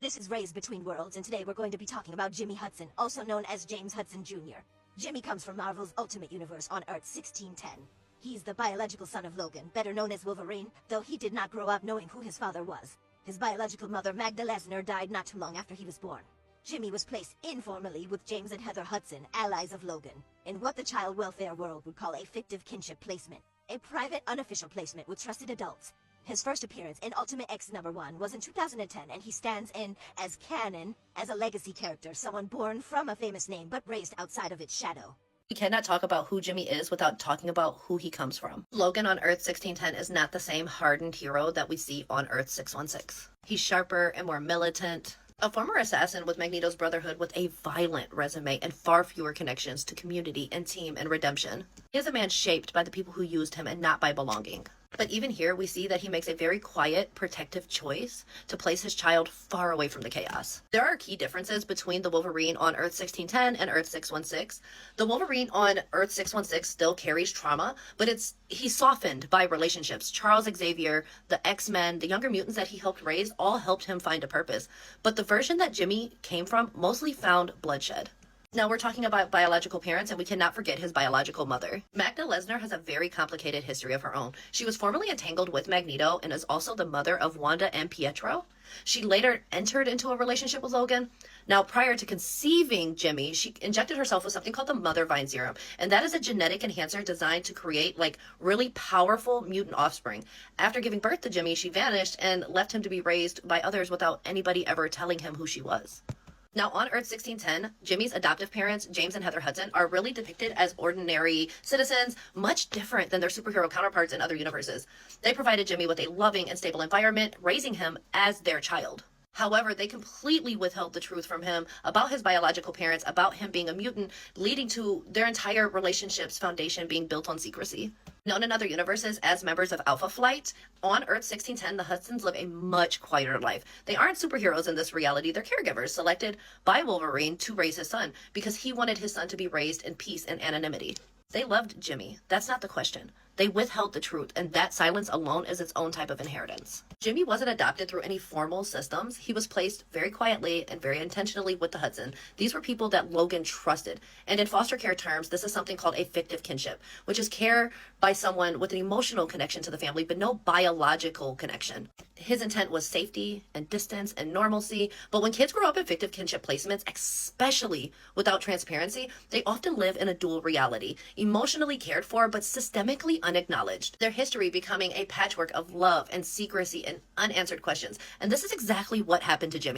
This is Raised Between Worlds, and today we're going to be talking about Jimmy Hudson, also known as James Hudson Jr. Jimmy comes from Marvel's Ultimate Universe on Earth 1610. He's the biological son of Logan, better known as Wolverine, though he did not grow up knowing who his father was. His biological mother, Magda Lesnar, died not too long after he was born. Jimmy was placed informally with James and Heather Hudson, allies of Logan, in what the child welfare world would call a fictive kinship placement, a private, unofficial placement with trusted adults. His first appearance in Ultimate X #1 was in 2010, and he stands in, as canon, as a legacy character, someone born from a famous name but raised outside of its shadow. We cannot talk about who Jimmy is without talking about who he comes from. Logan on Earth 1610 is not the same hardened hero that we see on Earth 616. He's sharper and more militant. A former assassin with Magneto's Brotherhood with a violent resume and far fewer connections to community and team and redemption. He is a man shaped by the people who used him and not by belonging. But even here, we see that he makes a very quiet, protective choice to place his child far away from the chaos. There are key differences between the Wolverine on Earth 1610 and Earth 616. The Wolverine on Earth 616 still carries trauma, but he's softened by relationships. Charles Xavier, the X-Men, the younger mutants that he helped raise all helped him find a purpose. But the version that Jimmy came from mostly found bloodshed. Now we're talking about biological parents, and we cannot forget his biological mother. Magda Lesnar has a very complicated history of her own. She was formerly entangled with Magneto and is also the mother of Wanda and Pietro. She later entered into a relationship with Logan. Now, prior to conceiving Jimmy, she injected herself with something called the Mother Vine Serum, and that is a genetic enhancer designed to create really powerful mutant offspring. After giving birth to Jimmy, she vanished and left him to be raised by others without anybody ever telling him who she was. Now, on Earth 1610, Jimmy's adoptive parents, James and Heather Hudson, are really depicted as ordinary citizens, much different than their superhero counterparts in other universes. They provided Jimmy with a loving and stable environment, raising him as their child. However, they completely withheld the truth from him about his biological parents, about him being a mutant, leading to their entire relationship's foundation being built on secrecy. Known in other universes as members of Alpha Flight, on Earth 1610, the Hudsons live a much quieter life. They aren't superheroes in this reality. They're caregivers selected by Wolverine to raise his son because he wanted his son to be raised in peace and anonymity. They loved Jimmy. That's not the question. They withheld the truth, and that silence alone is its own type of inheritance. Jimmy wasn't adopted through any formal systems. He was placed very quietly and very intentionally with the Hudson. These were people that Logan trusted. And in foster care terms, this is something called a fictive kinship, which is care by someone with an emotional connection to the family, but no biological connection. His intent was safety and distance and normalcy. But when kids grow up in fictive kinship placements, especially without transparency, they often live in a dual reality, emotionally cared for, but systemically unacknowledged. Their history becoming a patchwork of love and secrecy and unanswered questions. And this is exactly what happened to Jimmy.